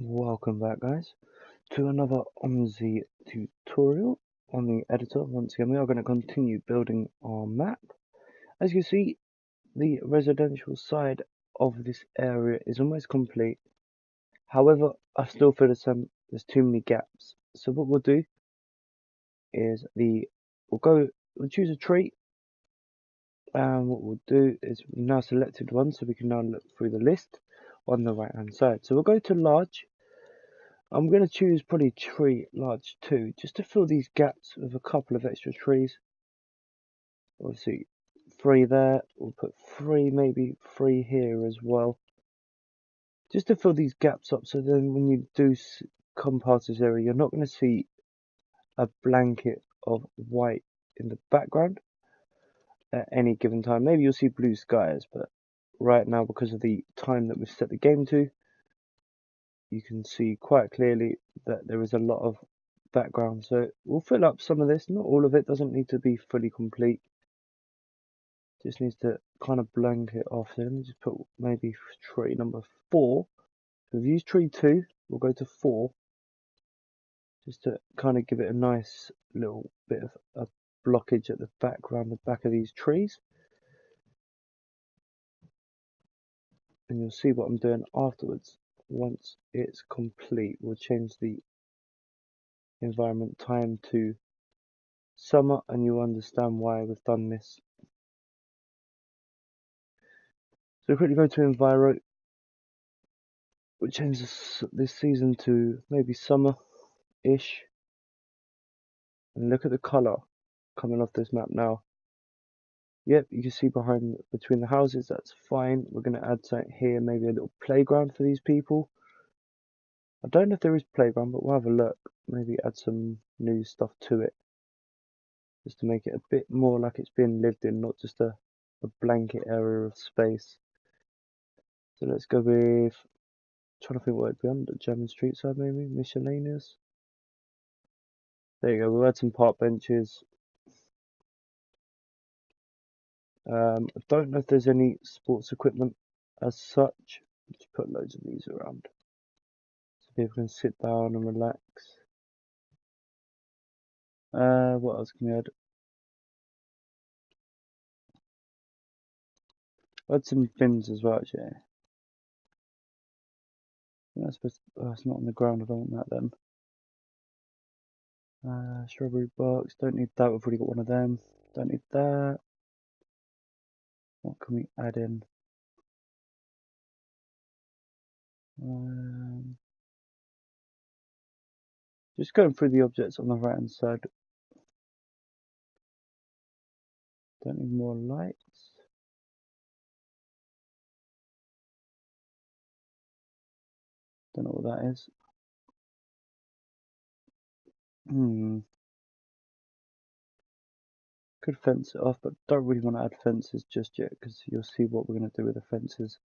Welcome back, guys, to another Omsi tutorial on the editor. Once again, we are going to continue building our map. As you see, the residential side of this area is almost complete. However, I still feel there's too many gaps. So what we'll do is we'll choose a tree, and what we'll do is we've now selected one, so we can now look through the list on the right hand side. So we'll go to large. I'm going to choose probably tree large 2 just to fill these gaps with a couple of extra trees. Obviously 3 there, we'll put 3, maybe 3 here as well, just to fill these gaps up, so then when you do come past this area you're not going to see a blanket of white in the background at any given time. Maybe you'll see blue skies, but right now, because of the time that we've set the game to, you can see quite clearly that there is a lot of background. So we'll fill up some of this, not all of it, doesn't need to be fully complete, just needs to kind of blank it off. So let me just put maybe tree number 4. So we've used tree 2, we'll go to 4 just to kind of give it a nice little bit of a blockage at the background, the back of these trees. And you'll see what I'm doing afterwards. Once it's complete, we'll change the environment time to summer and you'll understand why we've done this. So quickly go to Enviro. We'll change this season to maybe summer-ish. And look at the colour coming off this map now. Yep, you can see between the houses, that's fine. We're going to add something here, maybe a little playground for these people. I don't know if there is playground, but we'll have a look. Maybe add some new stuff to it, just to make it a bit more like it's being lived in, not just a blanket area of space. So let's go with, trying to think what it'd be under, German street side maybe, miscellaneous. There you go, we'll add some park benches. I don't know if there's any sports equipment as such. Just put loads of these around so people can sit down and relax. What else can we add? Add some bins as well, actually. That's supposed to, oh, it's not on the ground, I don't want that then. Strawberry box, don't need that, we've already got one of them. Don't need that. What can we add in? Just going through the objects on the right hand side. Don't need more lights. Don't know what that is. Could fence it off, but don't really want to add fences just yet, because you'll see what we're going to do with the fences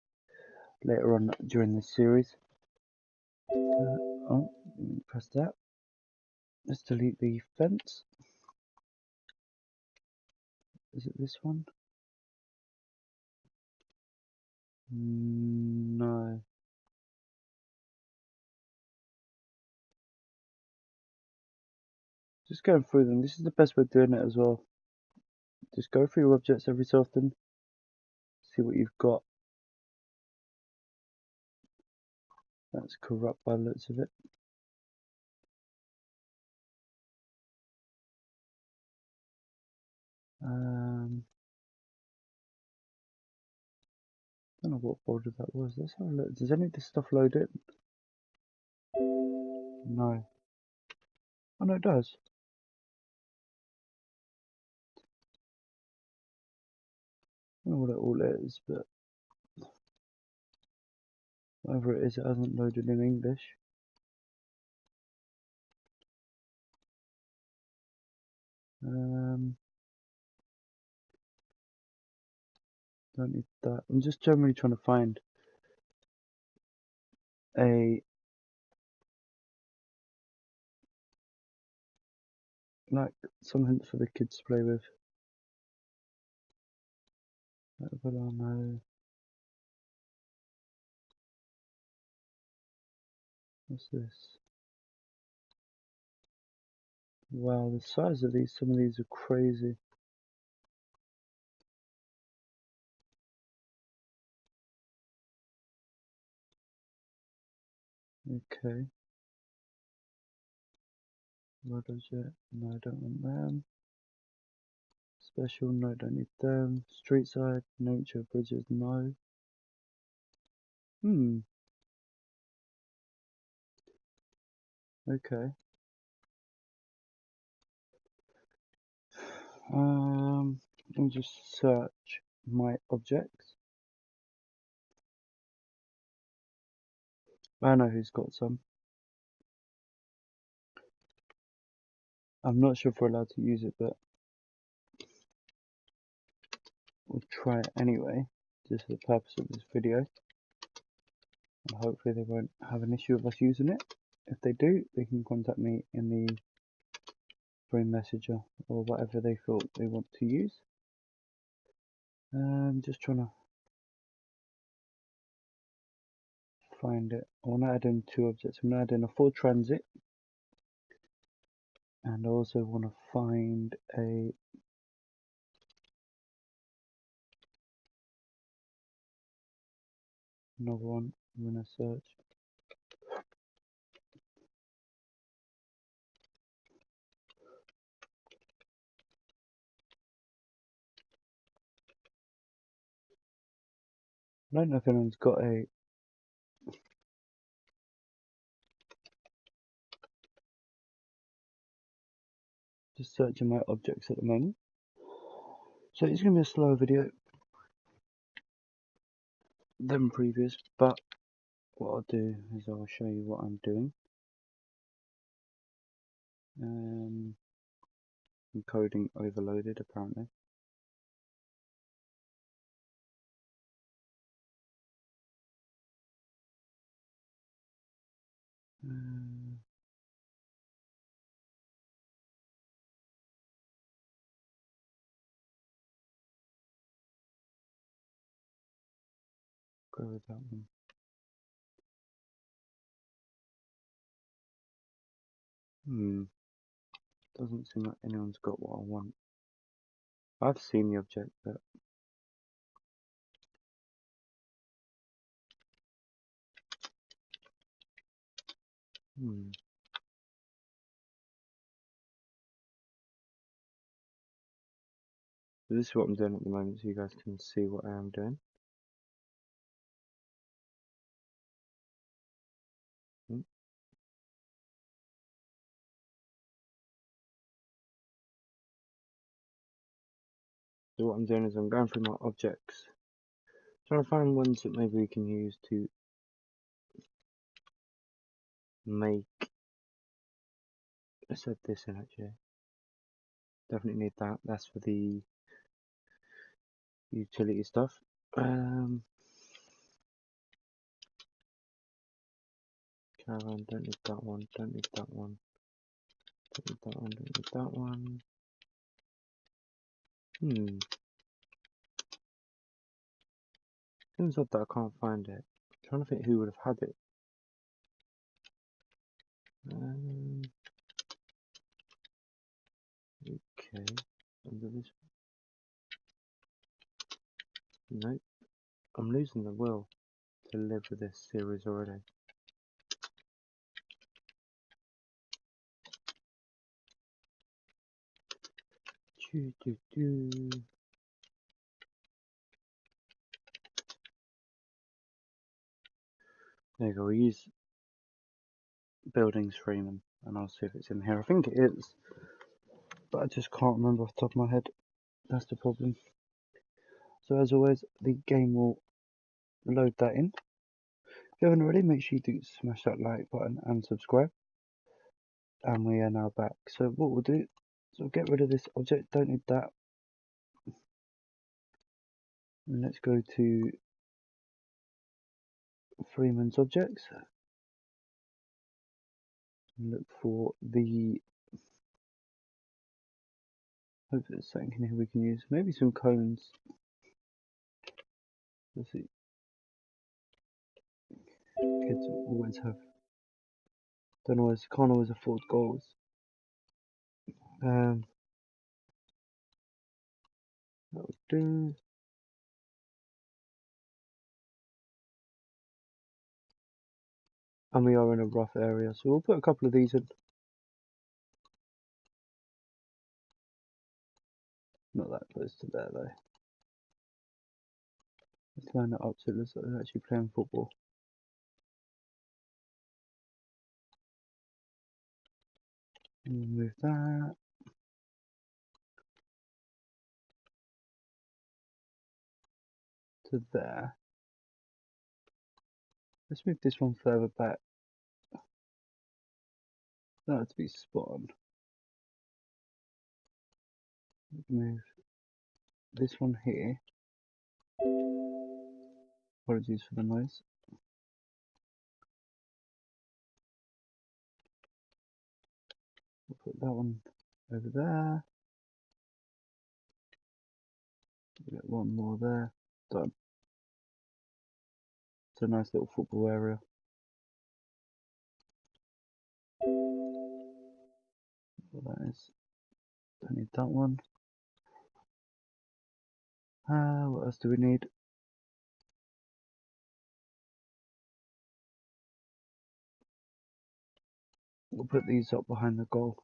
later on during this series. Oh, let me press that. Let's delete the fence. Is it this one? No. Just going through them. This is the best way of doing it as well. Just go through your objects every so often. See what you've got. That's corrupt by the looks of it. Don't know what border that was. Let's have a look. Does any of this stuff load in? No. Oh no, it does. I don't know what it all is, but whatever it is, it hasn't loaded in English. Don't need that. I'm just generally trying to find like something for the kids to play with. But I know. What's this? Wow, the size of these, some of these are crazy. Okay. Rudder jet, no, I don't want them. Special, no, don't need them. Street side, nature, bridges, no. Okay. Let me just search my objects. I know who's got some. I'm not sure if we're allowed to use it, but we'll try it anyway, just for the purpose of this video. And hopefully they won't have an issue with us using it. If they do, they can contact me in the free messenger or whatever they feel they want to use. Just trying to find it. I want to add in two objects. I'm going to add in a full transit, and I also want to find another one. I'm going to search. I don't know if anyone's got a just searching my objects at the moment. So it's going to be a slower video than previous, but what I'll do is I'll show you what I'm doing. Encoding overloaded apparently. Go with that one. Doesn't seem like anyone's got what I want. I've seen the object, but So this is what I'm doing at the moment, so you guys can see what I am doing. So what I'm doing is I'm going through my objects, trying to find ones that maybe we can use to make. Let's add this in actually. Definitely need that. That's for the utility stuff. Caravan, don't need that one. Don't need that one. Don't need that one. Don't need that one. Seems odd that I can't find it. I'm trying to think who would have had it. Okay, under this. Nope. I'm losing the will to live with this series already. There you go, we'll use buildings Freeman and I'll see if it's in here. I think it is, but I just can't remember off the top of my head. That's the problem. So as always, the game will load that in. If you haven't already, make sure you do smash that like button and subscribe. And we are now back. So what we'll do is we'll get rid of this object, don't need that. And let's go to Freeman's objects and look for the, hope there's something in here we can use, maybe some cones. Let's see, kids always have Don't always, can't always afford goals. That would do. And we are in a rough area, so we'll put a couple of these in. Not that close to there though. Let's line it up so it looks like we're actually playing football. And we'll move that to there. Let's move this one further back. That to be spot on. Move this one here. Apologies for the noise. We'll put that one over there. We'll get one more there. Done. It's a nice little football area. What that is. Don't need that one. What else do we need? We'll put these up behind the goal.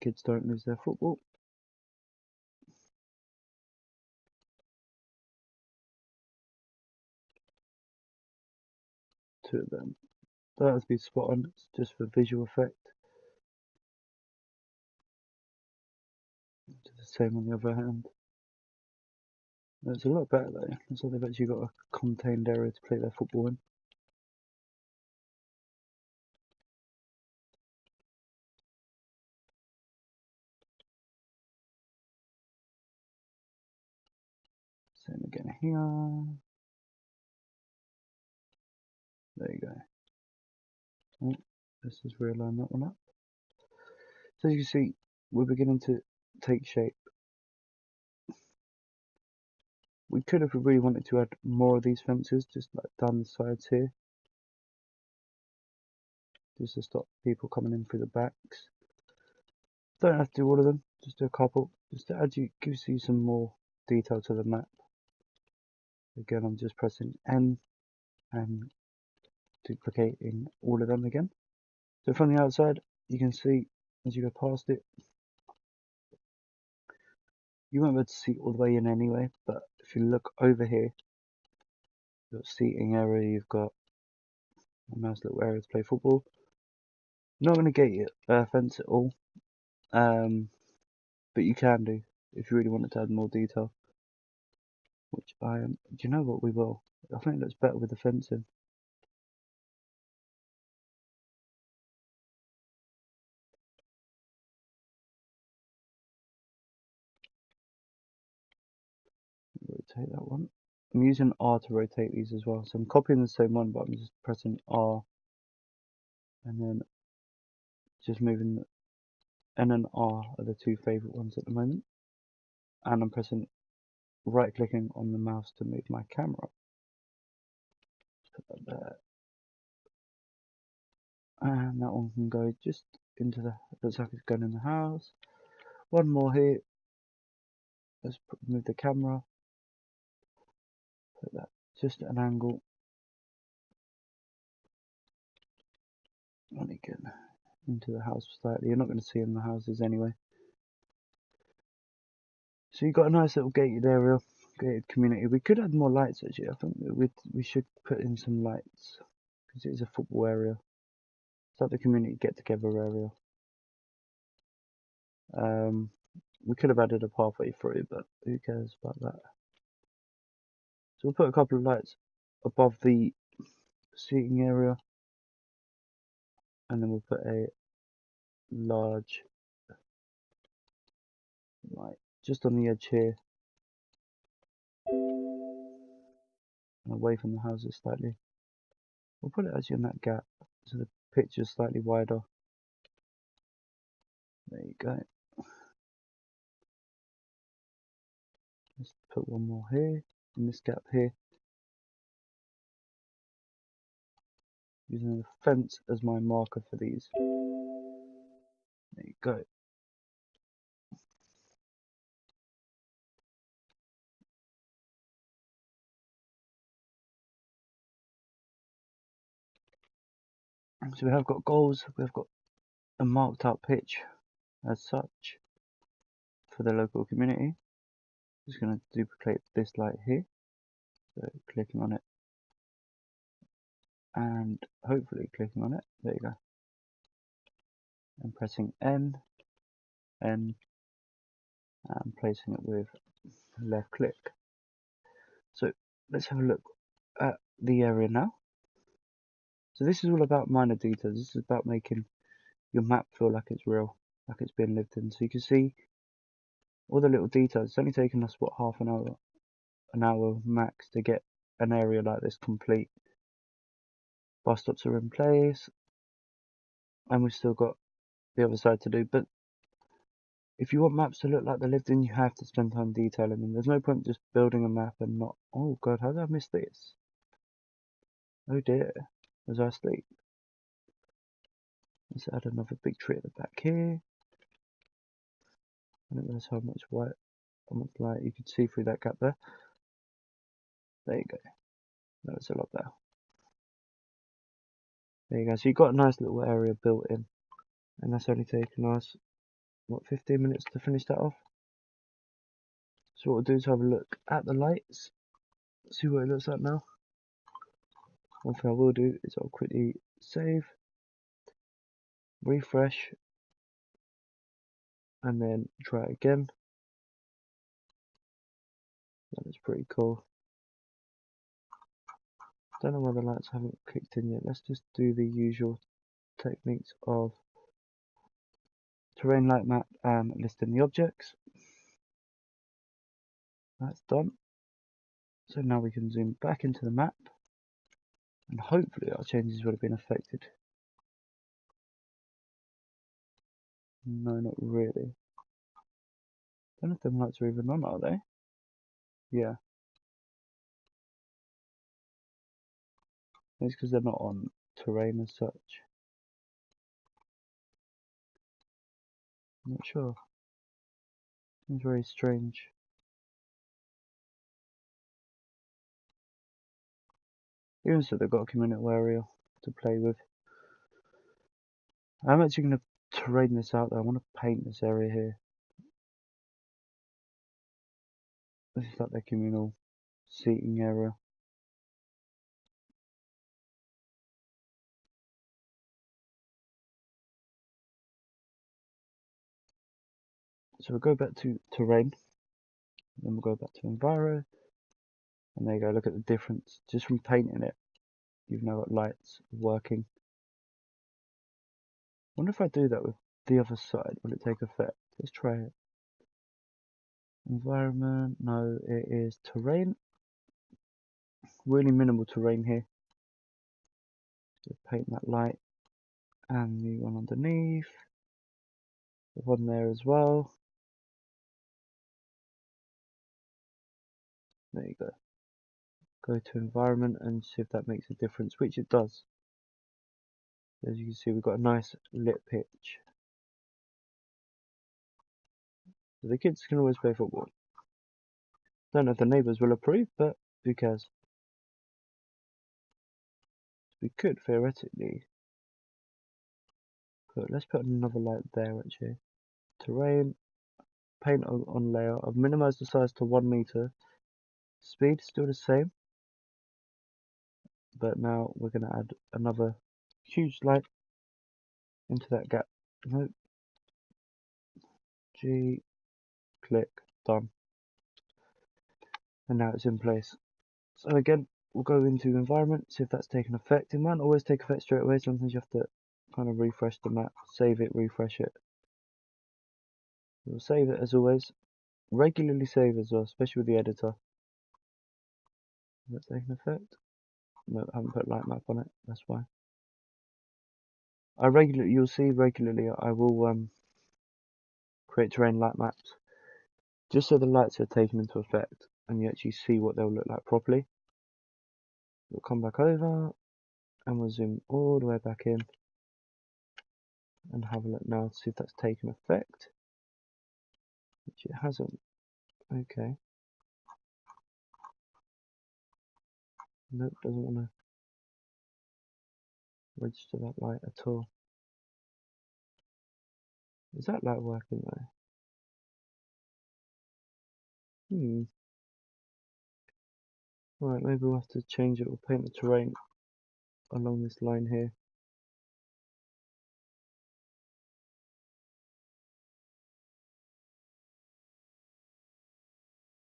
Kids don't lose their football. Two of them. That has to be spot on. It's just for visual effect. Do the same on the other hand. It's a lot better though. Looks like they've actually got a contained area to play their football in. Same again here. There you go. Oh, let's just realign that one up. So as you can see, we're beginning to take shape. We could, if we really wanted to, add more of these fences, just like down the sides here, just to stop people coming in through the backs. Don't have to do all of them, just do a couple, just to add you, gives you some more detail to the map. Again, I'm just pressing N and duplicating all of them again. So from the outside, you can see as you go past it, you won't be able to see all the way in anyway, but if you look over here, you've got seating area, you've got a nice little area to play football. Not going to get you fence it all, but you can do if you really wanted to add more detail. Which I am. Do you know what, we will? I think it looks better with the fencing. Rotate that one. I'm using R to rotate these as well, so I'm copying the same one, but I'm just pressing R and then just moving the N and R are the two favorite ones at the moment, and I'm pressing right clicking on the mouse to move my camera. Put that there, and that one can go just into the, looks like it's going in the house. One more here. Let's move the camera, put that just at an angle, and again into the house slightly. You're not going to see in the houses anyway. So you've got a nice little gated area, gated community. We could add more lights actually. I think we should put in some lights because it is a football area. It's like the community get together area. We could have added a pathway through, but who cares about that? So we'll put a couple of lights above the seating area, and then we'll put a large light just on the edge here, and away from the houses slightly. We'll put it actually in that gap, so the picture's slightly wider. There you go. Let's put one more here, in this gap here. using the fence as my marker for these. There you go. So we have got goals, we've got a marked out pitch as such for the local community. Just going to duplicate this light here, so clicking on it and hopefully clicking on it, there you go, and pressing N, and placing it with left click. So let's have a look at the area now. So this is all about minor details. This is about making your map feel like it's real, like it's being lived in. So you can see all the little details. It's only taken us what, half an hour max to get an area like this complete. Bus stops are in place, and we've still got the other side to do. But if you want maps to look like they're lived in, you have to spend time detailing them. There's no point just building a map and not. Oh god, how did I miss this? Oh dear, was I asleep? Let's add another big tree at the back here. I don't realize how much light you could see through that gap there. There you go. That's a lot better. There you go. So you've got a nice little area built in, and that's only taken us what, 15 minutes to finish that off. So what we'll do is have a look at the lights, see what it looks like now. One thing I will do is I'll quickly save, refresh, and then try it again. That is pretty cool. Don't know why the lights haven't kicked in yet. Let's just do the usual techniques of terrain light map and listing the objects. That's done. So now we can zoom back into the map, and hopefully our changes would have been affected. No, not really. Don't know if them lights are even on, are they? Yeah. It's because they're not on terrain as such. I'm not sure. Seems very strange. Even so, they've got a community area to play with. I'm actually going to terrain this out though. I want to paint this area here. This is like their communal seating area. So we'll go back to terrain, then we'll go back to enviro, and there you go. Look at the difference just from painting it. You've now got lights working. I wonder if I do that with the other side, will it take effect? Let's try it. Environment, no, it is terrain. Really minimal terrain here. So paint that light and the one underneath, the one there as well. There you go. Go to environment and see if that makes a difference, which it does. As you can see, we've got a nice lit pitch. So the kids can always play football. Don't know if the neighbours will approve, but who cares? We could theoretically let's put another light there actually. Terrain, paint on layer. I've minimized the size to 1 meter. Speed still the same, but now we're going to add another huge light into that gap. Nope. G, click, done. And now it's in place. So again, we'll go into environment, see if that's taken effect. It might always take effect straight away. Sometimes you have to kind of refresh the map, save it, refresh it. We'll save it as always. Regularly save as well, especially with the editor. Is that taking effect? No, I haven't put light map on it, that's why. You'll see regularly I will create terrain light maps just so the lights are taken into effect and you actually see what they'll look like properly. We'll come back over, and we'll zoom all the way back in and have a look now to see if that's taken effect, which it hasn't. Okay, nope, doesn't want to register that light at all. Is that light working though? Right, maybe we'll have to change it. We'll paint the terrain along this line here.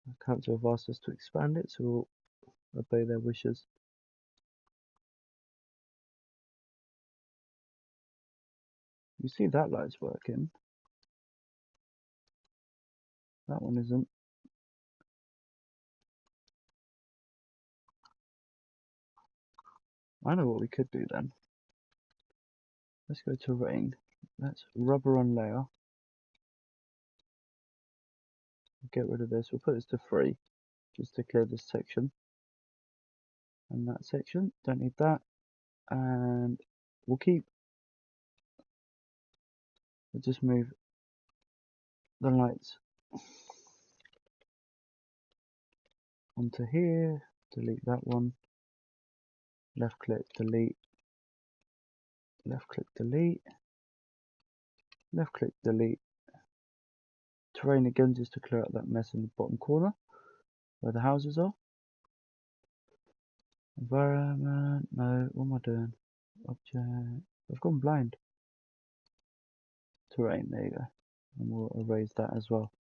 The council have asked us to expand it, so we'll obey their wishes. You see that light's working. That one isn't. I know what we could do then. Let's go to terrain. Let's rubber on layer. Get rid of this. We'll put this to 3 just to clear this section. And that section. Don't need that. And we'll just move the lights onto here. Delete that one. Left click, delete. Left click, delete. Left click, delete. Terrain again just to clear out that mess in the bottom corner where the houses are. Environment, no, what am I doing? Object, I've gone blind. Terrain, there you go. And we'll erase that as well.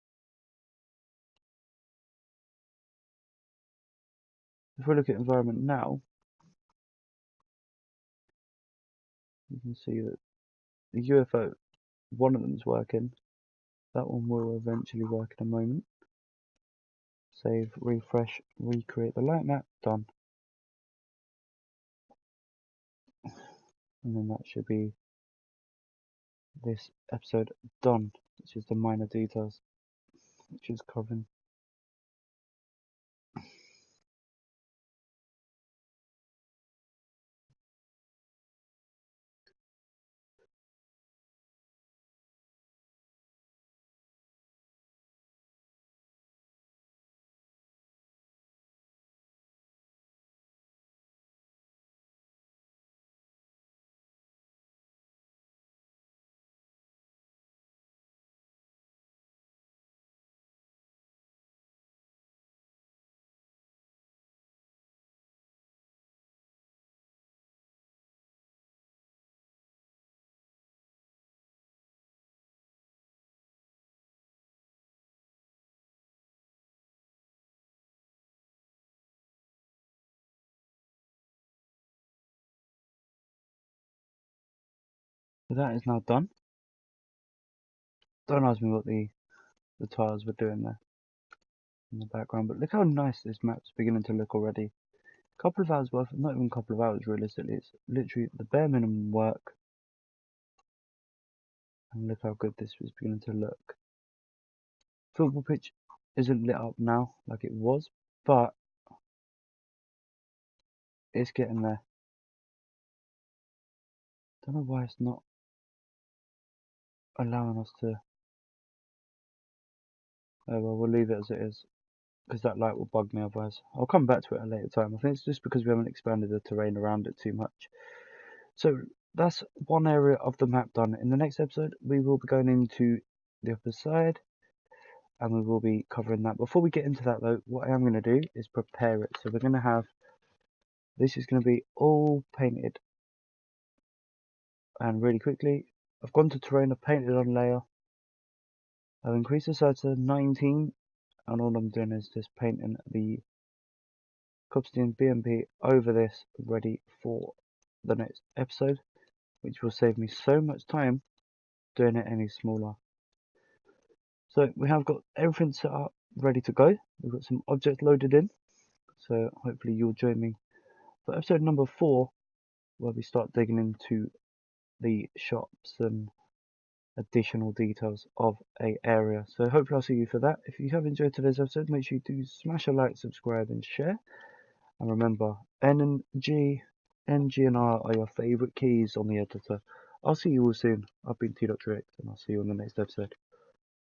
If we look at environment now, you can see that the UFO, one of them is working. That one will eventually work in a moment. Save, refresh, recreate the light map, done. And then that should be this episode done, which is the minor details, which is covering. So that is now done. Don't ask me what the tiles were doing there in the background, but look how nice this map's beginning to look already. A couple of hours worth, not even a couple of hours realistically, it's literally the bare minimum work. And look how good this is beginning to look. Football pitch isn't lit up now like it was, but it's getting there. Don't know why it's not allowing us to. Oh well, we'll leave it as it is, because that light will bug me otherwise. I'll come back to it at a later time. I think it's just because we haven't expanded the terrain around it too much. So that's one area of the map done. In the next episode, we will be going into the upper side, and we will be covering that. Before we get into that though, what I am going to do is prepare it. So we're going to have, this is going to be all painted, and really quickly, I've gone to terrain, I've painted on layer, I've increased the size to 19, and all I'm doing is just painting the Cobstein BMP over this, ready for the next episode, which will save me so much time doing it any smaller. So we have got everything set up, ready to go. We've got some objects loaded in, so hopefully you'll join me for episode number 4, where we start digging into the shops and additional details of a area. So hopefully I'll see you for that. If you have enjoyed today's episode, make sure you do smash a like, subscribe and share. And remember, N and G N, G, and R are your favourite keys on the editor. I'll see you all soon. I've been T.Trick, and I'll see you on the next episode.